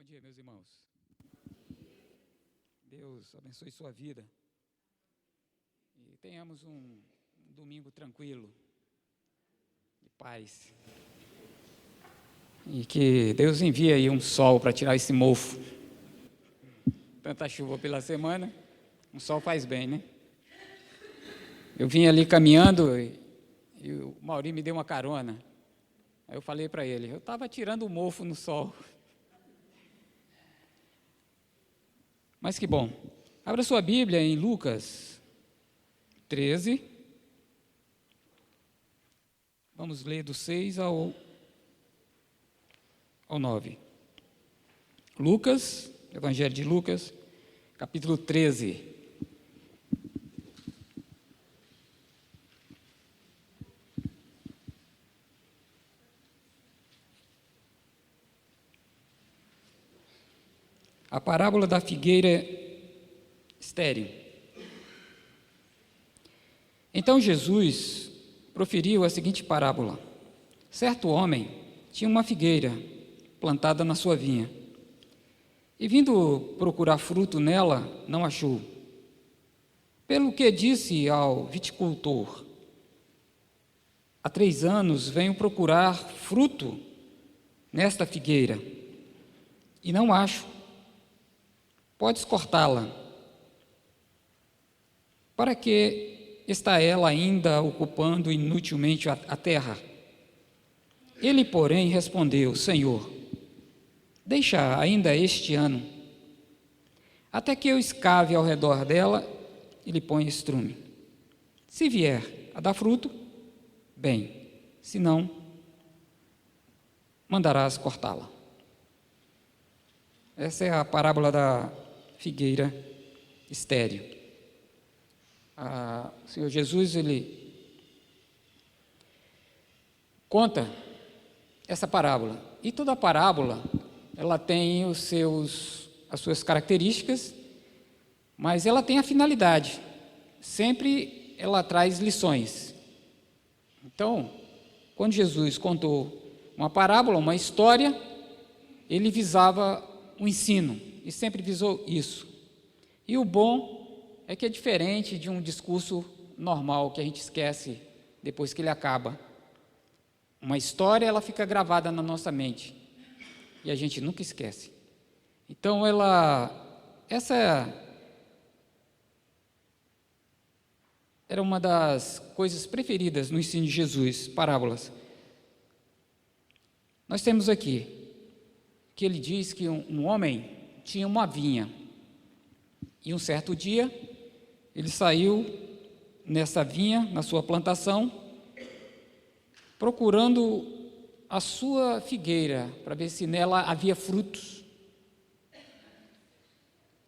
Bom dia, meus irmãos. Deus abençoe sua vida e tenhamos um domingo tranquilo, de paz. E que Deus envie aí um sol para tirar esse mofo. Tanta chuva pela semana, um sol faz bem, né? Eu vim ali caminhando e o Mauri me deu uma carona. Aí eu falei para ele, eu estava tirando o mofo no sol. Mas que bom. Abra sua Bíblia em Lucas 13. Vamos ler do 6 ao 9. Lucas, Evangelho de Lucas, capítulo 13. A parábola da figueira estéril. Então Jesus proferiu a seguinte parábola: certo homem tinha uma figueira plantada na sua vinha, e vindo procurar fruto nela, não achou. Pelo que disse ao viticultor: há 3 anos venho procurar fruto nesta figueira, e não acho. Podes cortá-la. Para que está ela ainda ocupando inutilmente a terra? Ele, porém, respondeu: Senhor, deixa ainda este ano, até que eu escave ao redor dela e lhe ponha estrume. Se vier a dar fruto, bem, se não, mandarás cortá-la. Essa é a parábola da figueira estéril. O Senhor Jesus, ele conta essa parábola. E toda parábola, ela tem as suas características, mas ela tem a finalidade. Sempre ela traz lições. Então, quando Jesus contou uma parábola, uma história, ele visava o ensino, e sempre visou isso. E o bom é que é diferente de um discurso normal que a gente esquece depois que ele acaba. Uma história, ela fica gravada na nossa mente e a gente nunca esquece. Então essa era uma das coisas preferidas no ensino de Jesus, parábolas. Nós temos aqui que ele diz que um homem tinha uma vinha, e um certo dia ele saiu nessa vinha, na sua plantação, procurando a sua figueira, para ver se nela havia frutos.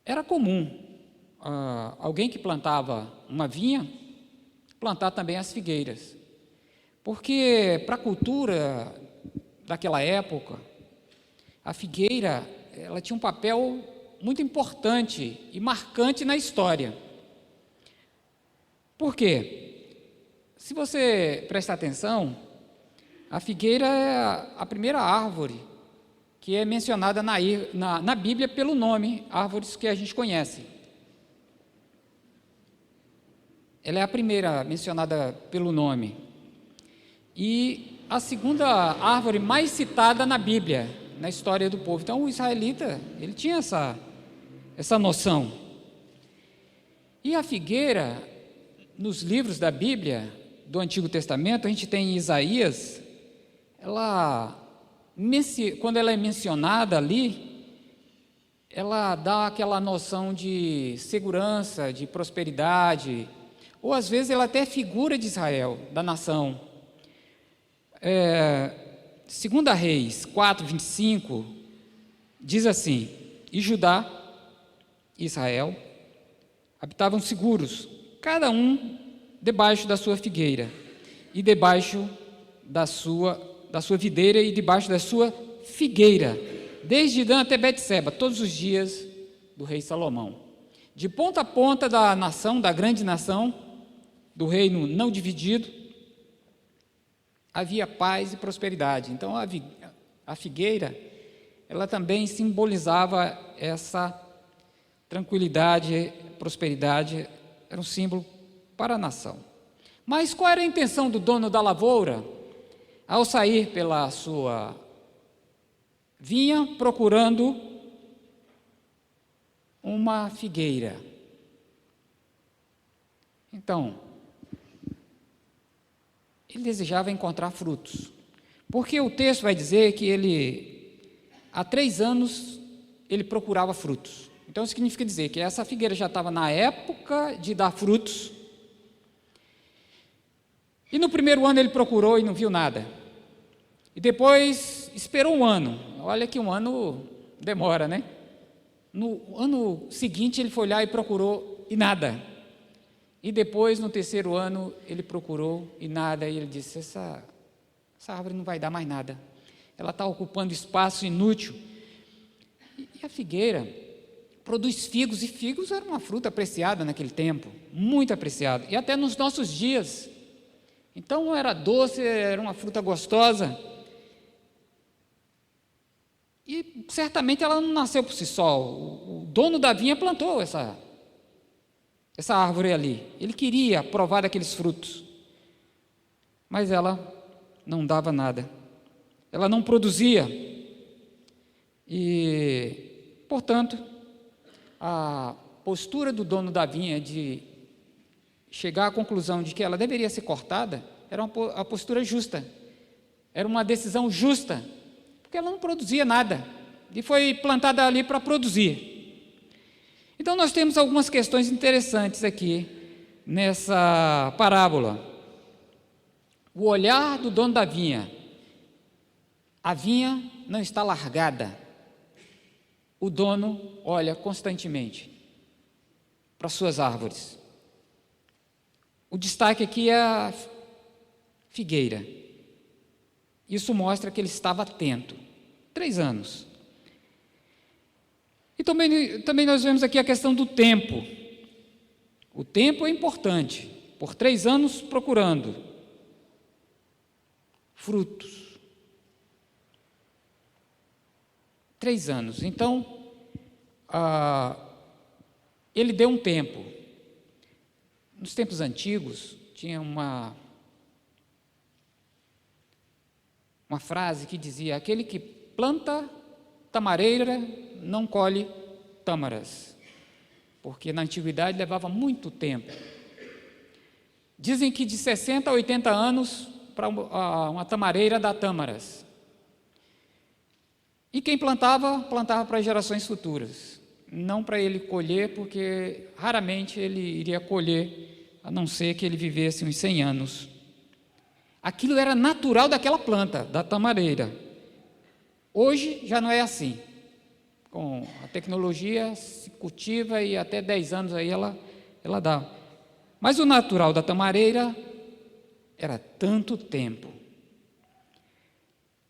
Era comum alguém que plantava uma vinha, plantar também as figueiras, porque para a cultura daquela época, a figueira, ela tinha um papel muito importante e marcante na história. Por quê? Se você prestar atenção, a figueira é a primeira árvore que é mencionada na Bíblia pelo nome, árvores que a gente conhece. Ela é a primeira mencionada pelo nome. E a segunda árvore mais citada na Bíblia, na história do povo. Então, o israelita, ele tinha essa noção. E a figueira, nos livros da Bíblia, do Antigo Testamento, a gente tem em Isaías, quando ela é mencionada ali, ela dá aquela noção de segurança, de prosperidade, ou às vezes ela até é figura de Israel, da nação. 2 Reis 4:25 diz assim: e Judá e Israel habitavam seguros, cada um debaixo da sua figueira, e debaixo da sua videira, e debaixo da sua figueira, desde Dan até Betseba, todos os dias do rei Salomão. De ponta a ponta da nação, da grande nação, do reino não dividido, havia paz e prosperidade. Então a figueira, ela também simbolizava essa tranquilidade, prosperidade, era um símbolo para a nação. Mas qual era a intenção do dono da lavoura ao sair pela sua vinha procurando uma figueira? Então, ele desejava encontrar frutos, porque o texto vai dizer que há 3 anos, ele procurava frutos. Então, significa dizer que essa figueira já estava na época de dar frutos, e no primeiro ano ele procurou e não viu nada. E depois esperou 1 ano. Olha que 1 ano demora, né? No ano seguinte ele foi lá e procurou e nada. E depois, no 3º ano, ele procurou e nada. E ele disse, essa árvore não vai dar mais nada. Ela está ocupando espaço inútil. E a figueira produz figos, e figos era uma fruta apreciada naquele tempo, muito apreciada. E até nos nossos dias. Então era doce, era uma fruta gostosa. E certamente ela não nasceu por si só. O dono da vinha plantou essa árvore ali. Ele queria provar daqueles frutos. Mas ela não dava nada. Ela não produzia. E, portanto, a postura do dono da vinha de chegar à conclusão de que ela deveria ser cortada, era a postura justa, era uma decisão justa, porque ela não produzia nada, e foi plantada ali para produzir. Então nós temos algumas questões interessantes aqui, nessa parábola. O olhar do dono da vinha, a vinha não está largada, o dono olha constantemente para suas árvores. O destaque aqui é a figueira. Isso mostra que ele estava atento. 3 anos. E também nós vemos aqui a questão do tempo. O tempo é importante. Por 3 anos procurando frutos. 3 anos. Então, ele deu um tempo. Nos tempos antigos, tinha uma frase que dizia: aquele que planta tamareira não colhe tâmaras, porque na antiguidade levava muito tempo. Dizem que de 60 a 80 anos para uma tamareira dá tâmaras. E quem plantava para gerações futuras, não para ele colher, porque raramente ele iria colher, a não ser que ele vivesse uns 100 anos. Aquilo era natural daquela planta, da tamareira. Hoje já não é assim. Com a tecnologia se cultiva e até 10 anos aí ela dá. Mas o natural da tamareira era tanto tempo.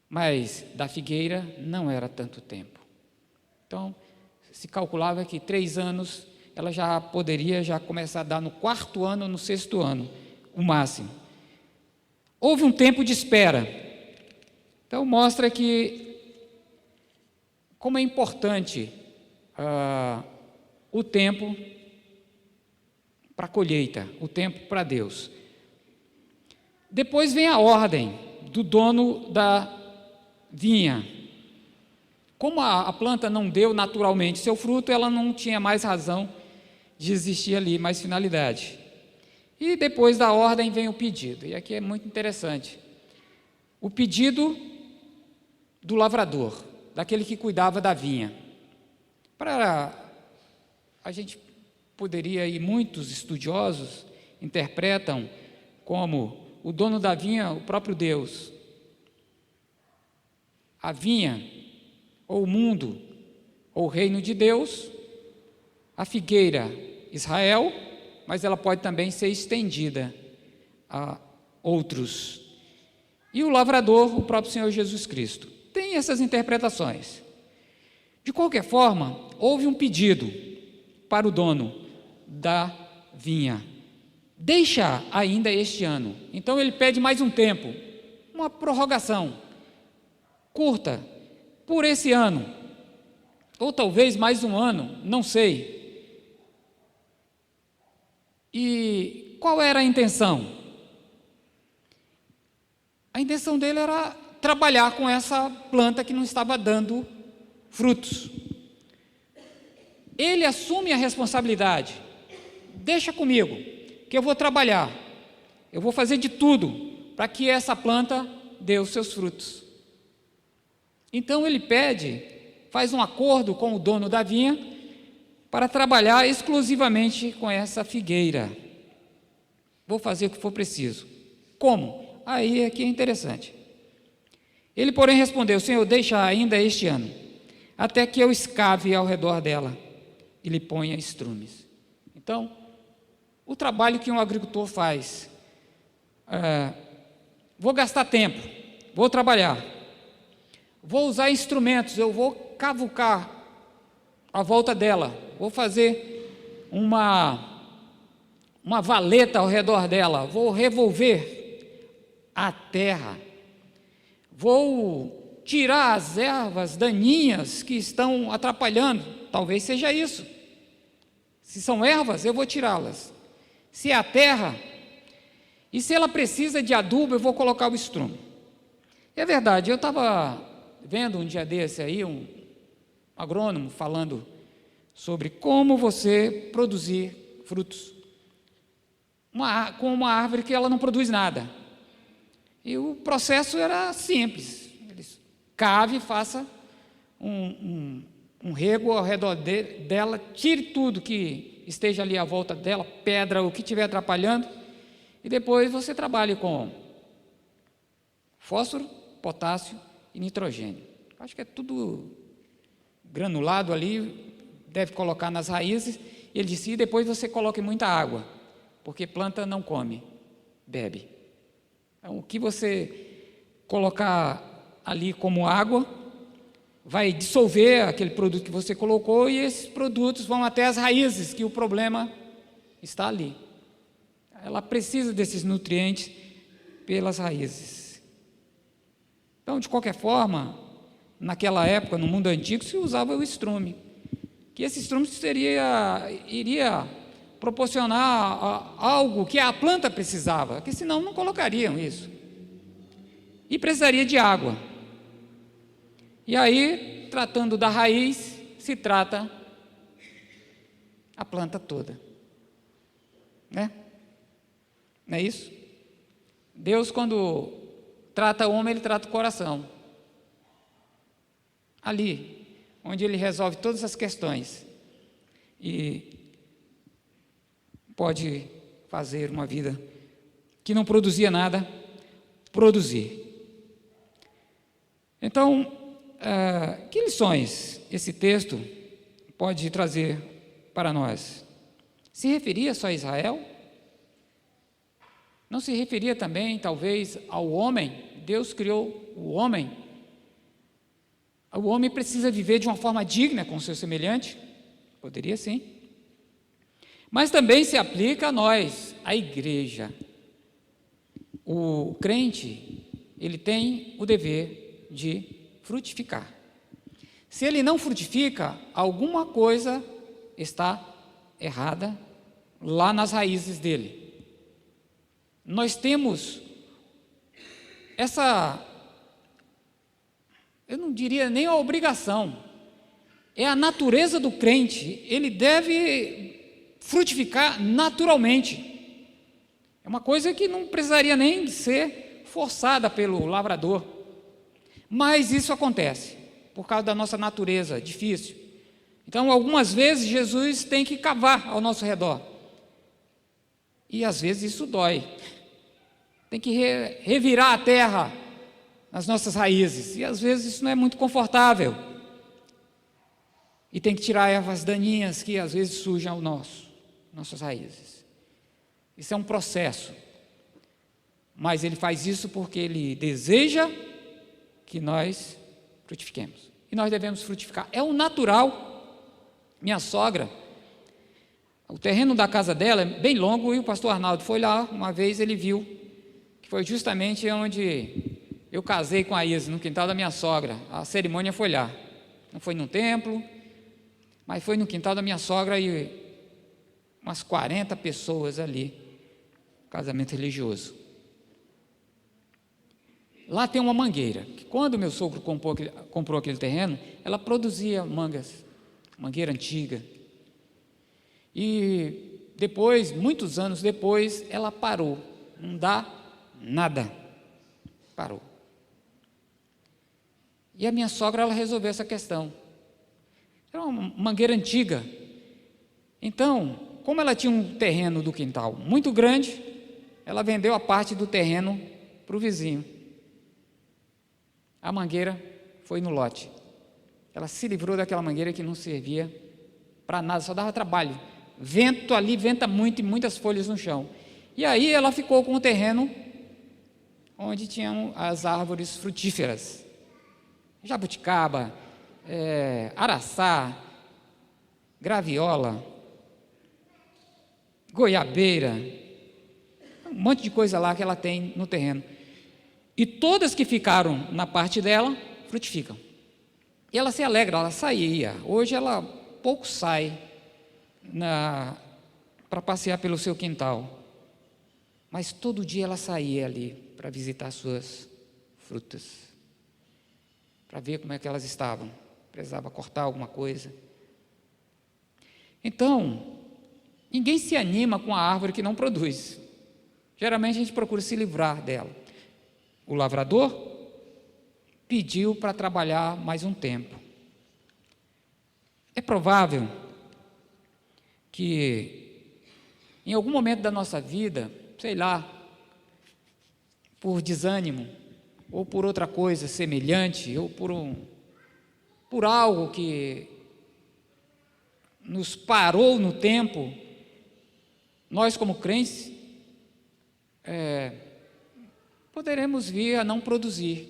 Mas da figueira não era tanto tempo. Então, se calculava que 3 anos ela já poderia começar a dar no 4º ano, no 6º ano, o máximo. Houve um tempo de espera. Então, mostra que como é importante o tempo para a colheita, o tempo para Deus. Depois vem a ordem do dono da vinha. Como a planta não deu naturalmente seu fruto, ela não tinha mais razão de existir ali, mais finalidade. E depois da ordem vem o pedido, e aqui é muito interessante. O pedido do lavrador, daquele que cuidava da vinha. A gente poderia, e muitos estudiosos interpretam como o dono da vinha, o próprio Deus. A vinha, ou o mundo, ou o reino de Deus, a figueira, Israel, mas ela pode também ser estendida a outros. E o lavrador, o próprio Senhor Jesus Cristo. Tem essas interpretações. De qualquer forma, houve um pedido para o dono da vinha. Deixa ainda este ano. Então ele pede mais um tempo, uma prorrogação curta, por esse ano, ou talvez mais um ano, não sei. E qual era a intenção? A intenção dele era trabalhar com essa planta que não estava dando frutos. Ele assume a responsabilidade. Deixa comigo, que eu vou trabalhar. Eu vou fazer de tudo para que essa planta dê os seus frutos. Então ele faz um acordo com o dono da vinha para trabalhar exclusivamente com essa figueira. Vou fazer o que for preciso. Como? Aí é que é interessante. Ele, porém, respondeu: Senhor, deixa ainda este ano, até que eu escave ao redor dela e lhe ponha estrumes. Então, o trabalho que um agricultor faz, vou gastar tempo, vou trabalhar, vou usar instrumentos, eu vou cavucar a volta dela, vou fazer uma valeta ao redor dela, vou revolver a terra, vou tirar as ervas daninhas que estão atrapalhando, talvez seja isso. Se são ervas, eu vou tirá-las. Se é a terra, e se ela precisa de adubo, eu vou colocar o estrume. É verdade, eu estava vendo um dia desse aí, um agrônomo falando sobre como você produzir frutos com uma árvore que ela não produz nada. E o processo era simples. Ele cave, faça um rego ao redor dela, tire tudo que esteja ali à volta dela, pedra, o que estiver atrapalhando, e depois você trabalhe com fósforo, potássio e nitrogênio. Acho que é tudo granulado ali, deve colocar nas raízes. Ele disse, e depois você coloque muita água, porque planta não come, bebe. Então, o que você colocar ali como água vai dissolver aquele produto que você colocou, e esses produtos vão até as raízes, que o problema está ali. Ela precisa desses nutrientes pelas raízes. Então, de qualquer forma, naquela época, no mundo antigo, se usava o estrume, que esse estrume iria proporcionar algo que a planta precisava, que senão não colocariam isso. E precisaria de água. E aí, tratando da raiz, se trata a planta toda. Né? Não é isso? Deus, quando trata o homem, Ele trata o coração. Ali, onde Ele resolve todas as questões. E pode fazer uma vida que não produzia nada, produzir. Então, que lições esse texto pode trazer para nós? Se referia só a Israel? Não se referia também, talvez, ao homem? Deus criou o homem. O homem precisa viver de uma forma digna com o seu semelhante? Poderia sim. Mas também se aplica a nós, a igreja. O crente, ele tem o dever de frutificar. Se ele não frutifica, alguma coisa está errada lá nas raízes dele. Nós temos eu não diria nem a obrigação, é a natureza do crente, ele deve frutificar naturalmente. É uma coisa que não precisaria nem ser forçada pelo lavrador, mas isso acontece, por causa da nossa natureza difícil. Então, algumas vezes, Jesus tem que cavar ao nosso redor, e às vezes isso dói. Tem que revirar a terra nas nossas raízes, e às vezes isso não é muito confortável, e tem que tirar ervas daninhas que às vezes sujam nossas raízes. Isso é um processo, mas Ele faz isso porque Ele deseja que nós frutifiquemos, e nós devemos frutificar, é o natural. Minha sogra, o terreno da casa dela é bem longo, e o pastor Arnaldo foi lá uma vez, ele viu que foi justamente onde eu casei com a Isa no quintal da minha sogra. A cerimônia foi lá. Não foi num templo, mas foi no quintal da minha sogra e umas 40 pessoas ali. Casamento religioso. Lá tem uma mangueira, que quando meu sogro comprou aquele terreno, ela produzia mangas, mangueira antiga. E depois, muitos anos depois, ela parou, não dá nada, parou. E a minha sogra, ela resolveu essa questão. Era uma mangueira antiga. Então, como ela tinha um terreno do quintal muito grande, ela vendeu a parte do terreno para o vizinho. A mangueira foi no lote. Ela se livrou daquela mangueira que não servia para nada, só dava trabalho. Vento ali, venta muito e muitas folhas no chão. E aí ela ficou com o terreno onde tinham as árvores frutíferas. Jabuticaba, araçá, graviola, goiabeira, um monte de coisa lá que ela tem no terreno. E todas que ficaram na parte dela, frutificam. E ela se alegra, ela saía. Hoje ela pouco sai para passear pelo seu quintal. Mas todo dia ela saía ali para visitar suas frutas. Para ver como é que elas estavam. Precisava cortar alguma coisa. Então, ninguém se anima com a árvore que não produz. Geralmente a gente procura se livrar dela. O lavrador pediu para trabalhar mais um tempo. É provável que em algum momento da nossa vida, sei lá, por desânimo, ou por outra coisa semelhante, ou por algo que nos parou no tempo, nós como crentes, poderemos vir a não produzir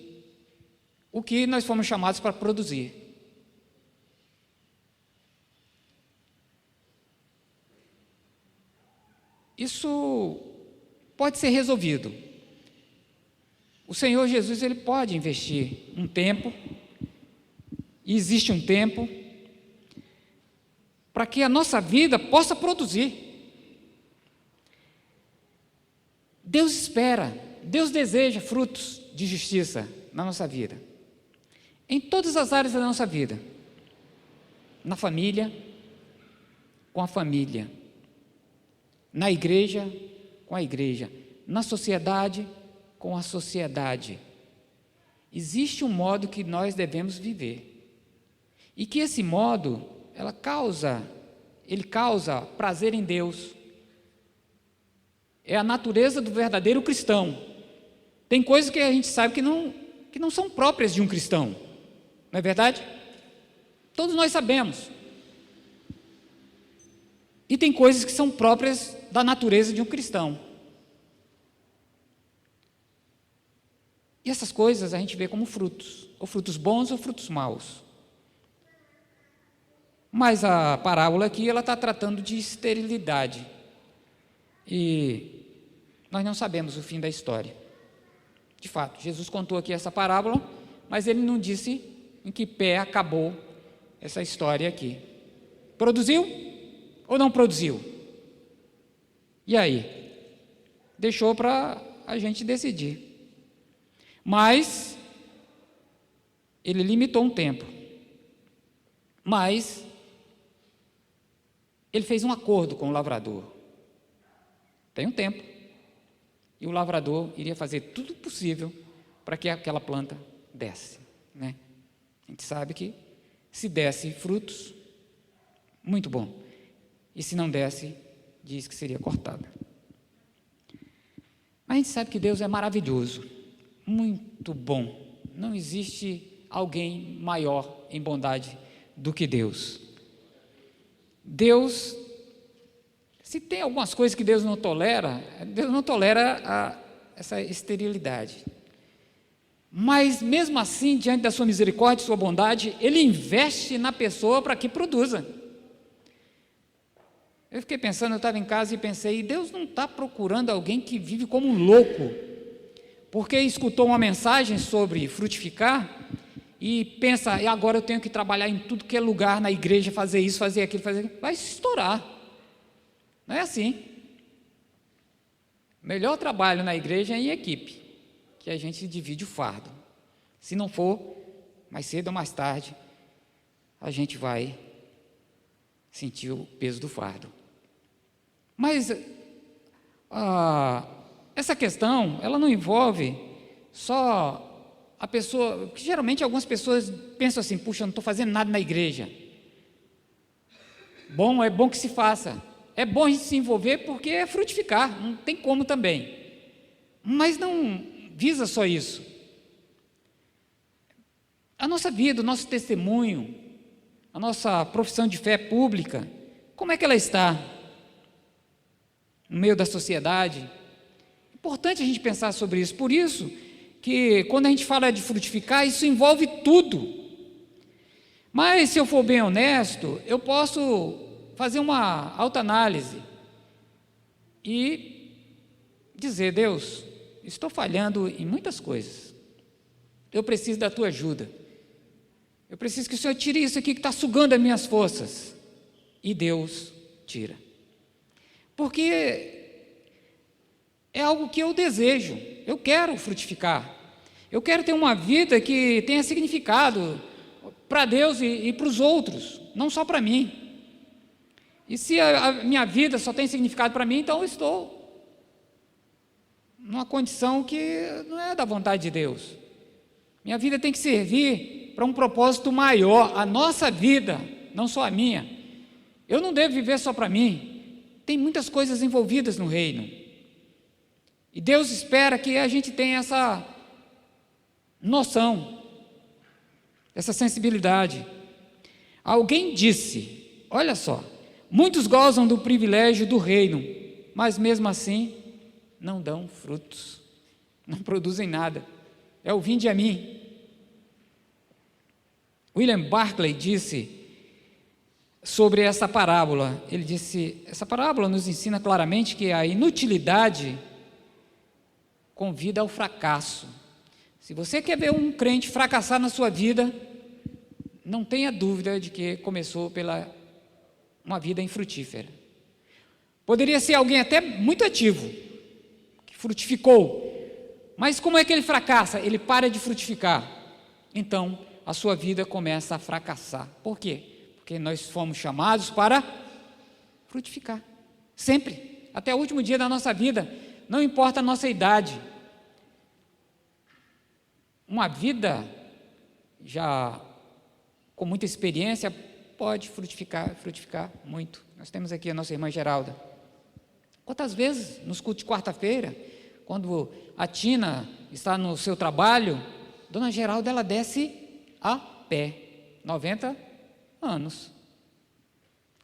o que nós fomos chamados para produzir. Isso pode ser resolvido. O Senhor Jesus, Ele pode investir um tempo, e existe um tempo, para que a nossa vida possa produzir. Deus espera, Deus deseja frutos de justiça na nossa vida, em todas as áreas da nossa vida, na família, com a família, na igreja, com a igreja, na sociedade, com a sociedade. Existe um modo que nós devemos viver, e que esse modo, ele causa prazer em Deus. É a natureza do verdadeiro cristão. Tem coisas que a gente sabe que não são próprias de um cristão, não é verdade? Todos nós sabemos. E tem coisas que são próprias da natureza de um cristão. E essas coisas a gente vê como frutos, ou frutos bons ou frutos maus. Mas a parábola aqui, ela está tratando de esterilidade. E nós não sabemos o fim da história. De fato, Jesus contou aqui essa parábola, mas ele não disse em que pé acabou essa história aqui. Produziu ou não produziu? E aí? Deixou para a gente decidir. Mas ele limitou um tempo. Mas ele fez um acordo com o lavrador. Tem um tempo. E o lavrador iria fazer tudo possível para que aquela planta desse, né? A gente sabe que se desse frutos, muito bom. E se não desse, diz que seria cortada. Mas a gente sabe que Deus é maravilhoso, muito bom. Não existe alguém maior em bondade do que Deus. Deus, se tem algumas coisas que Deus não tolera essa esterilidade. Mas mesmo assim, diante da sua misericórdia e sua bondade, Ele investe na pessoa para que produza. Eu fiquei pensando, eu estava em casa e pensei, Deus não está procurando alguém que vive como um louco, porque escutou uma mensagem sobre frutificar e pensa, e agora eu tenho que trabalhar em tudo que é lugar na igreja, fazer isso, fazer aquilo, vai se estourar. Não é assim. O melhor trabalho na igreja é em equipe, que a gente divide o fardo. Se não for, mais cedo ou mais tarde, a gente vai sentir o peso do fardo. Mas essa questão, ela não envolve só a pessoa, que geralmente algumas pessoas pensam assim, puxa, eu não estou fazendo nada na igreja. É bom que se faça. É bom a gente se envolver porque é frutificar, não tem como também. Mas não visa só isso. A nossa vida, o nosso testemunho, a nossa profissão de fé pública, como é que ela está no meio da sociedade? É importante a gente pensar sobre isso. Por isso que quando a gente fala de frutificar, isso envolve tudo. Mas se eu for bem honesto, eu posso fazer uma autoanálise e dizer, Deus, estou falhando em muitas coisas. Eu preciso da tua ajuda. Eu preciso que o Senhor tire isso aqui que está sugando as minhas forças. E Deus tira. Porque é algo que eu desejo. Eu quero frutificar. Eu quero ter uma vida que tenha significado para Deus e para os outros, não só para mim. E se a minha vida só tem significado para mim, então eu estou numa condição que não é da vontade de Deus. Minha vida tem que servir para um propósito maior, a nossa vida, não só a minha. Eu não devo viver só para mim. Tem muitas coisas envolvidas no reino. E Deus espera que a gente tenha essa noção, essa sensibilidade. Alguém disse, olha só, muitos gozam do privilégio do reino, mas mesmo assim não dão frutos, não produzem nada. É o vinde a mim. William Barclay disse sobre essa parábola, ele disse, essa parábola nos ensina claramente que a inutilidade convida ao fracasso. Se você quer ver um crente fracassar na sua vida, não tenha dúvida de que começou pela uma vida infrutífera. Poderia ser alguém até muito ativo, que frutificou, mas como é que ele fracassa? Ele para de frutificar. Então, a sua vida começa a fracassar. Por quê? Porque nós fomos chamados para frutificar, sempre, até o último dia da nossa vida, não importa a nossa idade. Uma vida já com muita experiência pode frutificar muito. Nós temos aqui a nossa irmã Geralda. Quantas vezes nos cultos de quarta-feira, quando a Tina está no seu trabalho, Dona Geralda, ela desce a pé, 90 anos.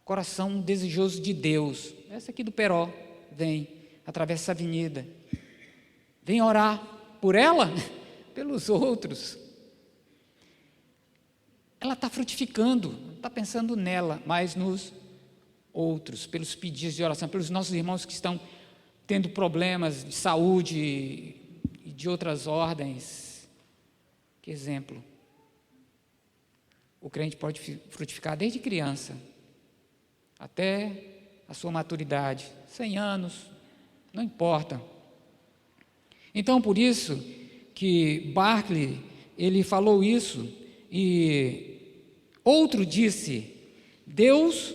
Coração desejoso de Deus. Essa aqui do Peró, vem, atravessa essa avenida. Vem orar por ela, pelos outros. Ela está frutificando, não está pensando nela, mas nos outros, pelos pedidos de oração, pelos nossos irmãos que estão tendo problemas de saúde e de outras ordens. Que exemplo. O crente pode frutificar desde criança até a sua maturidade, 100 anos, não importa. Então, por isso que Barclay, ele falou isso, e outro disse, Deus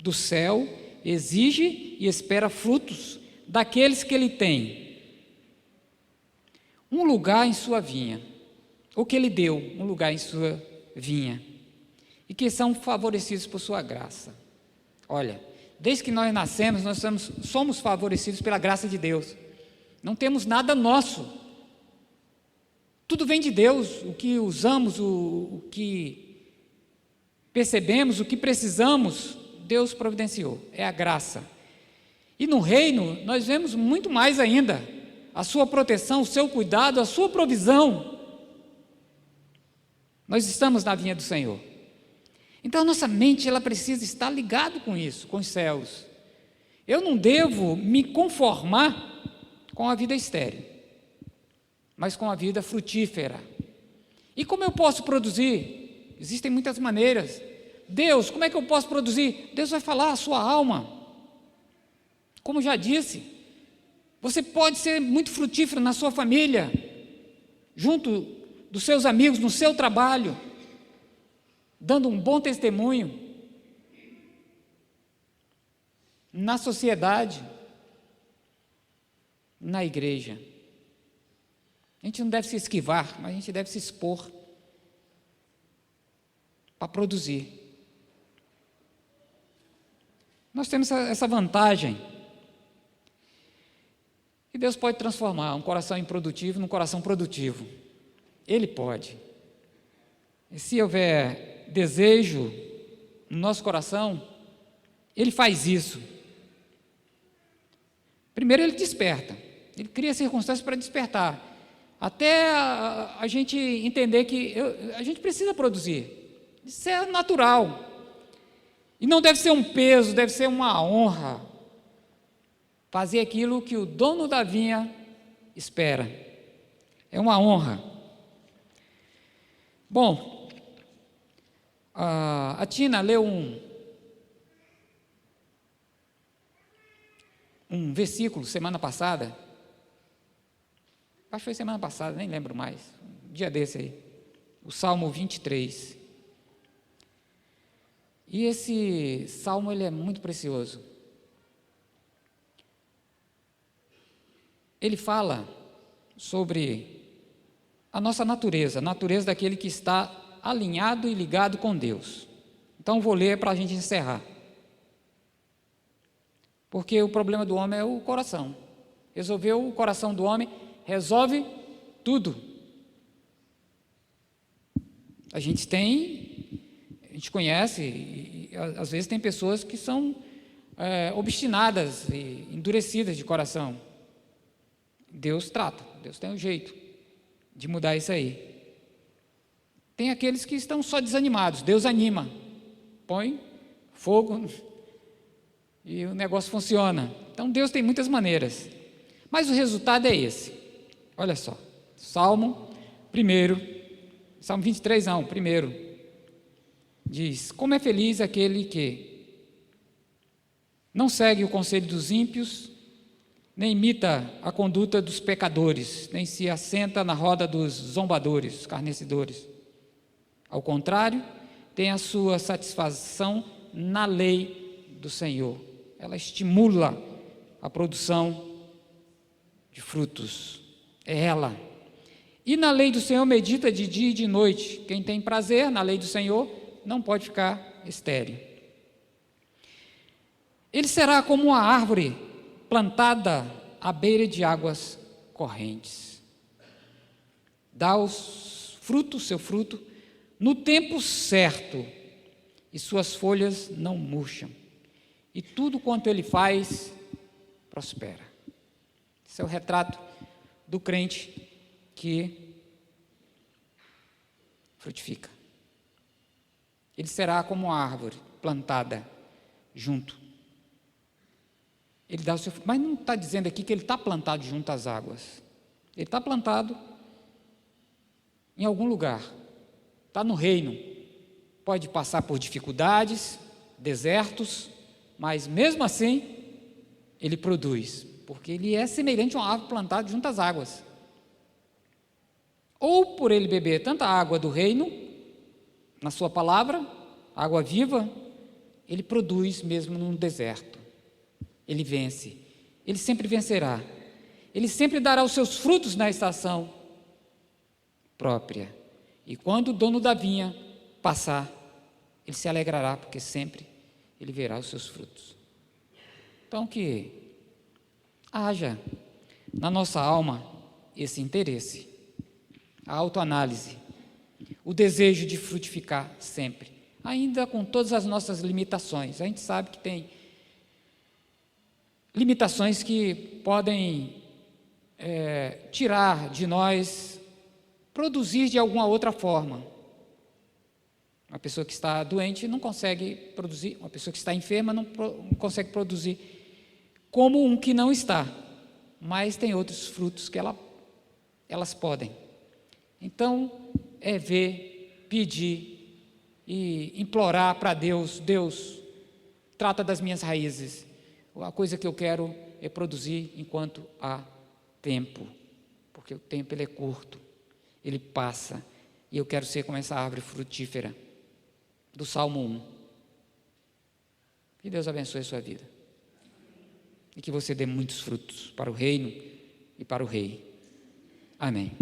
do céu exige e espera frutos daqueles que Ele tem um lugar em sua vinha, ou que Ele deu um lugar em sua vinha, e que são favorecidos por sua graça. Olha, desde que nós nascemos, nós somos favorecidos pela graça de Deus, não temos nada nosso, tudo vem de Deus, o que usamos, o que percebemos, o que precisamos, Deus providenciou, é a graça. E no reino, nós vemos muito mais ainda, a sua proteção, o seu cuidado, a sua provisão. Nós estamos na vinha do Senhor. Então a nossa mente, ela precisa estar ligada com isso, com os céus. Eu não devo me conformar com a vida estéril. mas com a vida frutífera. E como eu posso produzir? Existem muitas maneiras. Deus, como é que eu posso produzir? Deus vai falar à sua alma. Como já disse, você pode ser muito frutífero na sua família, junto dos seus amigos, no seu trabalho, dando um bom testemunho, na sociedade, na igreja. A gente não deve se esquivar, mas a gente deve se expor para produzir. Nós temos essa vantagem. E Deus pode transformar um coração improdutivo num coração produtivo. Ele pode. E se houver desejo no nosso coração, Ele faz isso. Primeiro Ele desperta. Ele cria circunstâncias para despertar. Até a gente entender que a gente precisa produzir. Isso é natural. E não deve ser um peso, deve ser uma honra. Fazer aquilo que o dono da vinha espera. É uma honra. Bom, a Tina leu um versículo semana passada. Acho que foi semana passada, nem lembro mais. Um dia desse aí. O Salmo 23. E esse salmo ele é muito precioso. Ele fala sobre a nossa natureza, a natureza daquele que está alinhado e ligado com Deus. Então vou ler para a gente encerrar. Porque o problema do homem é o coração. Resolveu o coração do homem, resolve tudo. A gente conhece, e às vezes tem pessoas que são obstinadas e endurecidas de coração. Deus trata, Deus tem um jeito de mudar isso aí. Tem aqueles que estão só desanimados, Deus anima, põe fogo e o negócio funciona. Então Deus tem muitas maneiras, mas o resultado é esse. Olha só, Salmo 23 não, primeiro, diz: como é feliz aquele que não segue o conselho dos ímpios, nem imita a conduta dos pecadores, nem se assenta na roda dos zombadores, escarnecedores. Ao contrário, tem a sua satisfação na lei do Senhor. Ela estimula a produção de frutos. É ela. E na lei do Senhor medita de dia e de noite. Quem tem prazer na lei do Senhor não pode ficar estéril. Ele será como uma árvore plantada à beira de águas correntes. Dá seu fruto, no tempo certo, e suas folhas não murcham. E tudo quanto ele faz, prospera. Esse é o retrato do crente que frutifica. Ele será como uma árvore plantada junto. Ele dá o seu fruto, mas não está dizendo aqui que ele está plantado junto às águas. Ele está plantado em algum lugar, está no reino. Pode passar por dificuldades, desertos, mas mesmo assim ele produz, porque ele é semelhante a uma árvore plantada junto às águas. Ou por ele beber tanta água do reino, na sua palavra, água viva, ele produz mesmo no deserto. Ele vence, ele sempre vencerá, ele sempre dará os seus frutos na estação própria. E quando o dono da vinha passar, ele se alegrará, porque sempre ele verá os seus frutos. Então que haja na nossa alma esse interesse, a autoanálise, o desejo de frutificar sempre, ainda com todas as nossas limitações. A gente sabe que tem limitações que podem tirar de nós, produzir de alguma outra forma. Uma pessoa que está doente não consegue produzir, uma pessoa que está enferma não consegue produzir como um que não está, mas tem outros frutos que ela elas podem. Então, é ver, pedir e implorar para Deus: Deus, trata das minhas raízes. A coisa que eu quero é produzir enquanto há tempo, porque o tempo ele é curto, ele passa, e eu quero ser como essa árvore frutífera do Salmo 1. Que Deus abençoe a sua vida e que você dê muitos frutos para o reino e para o rei. Amém.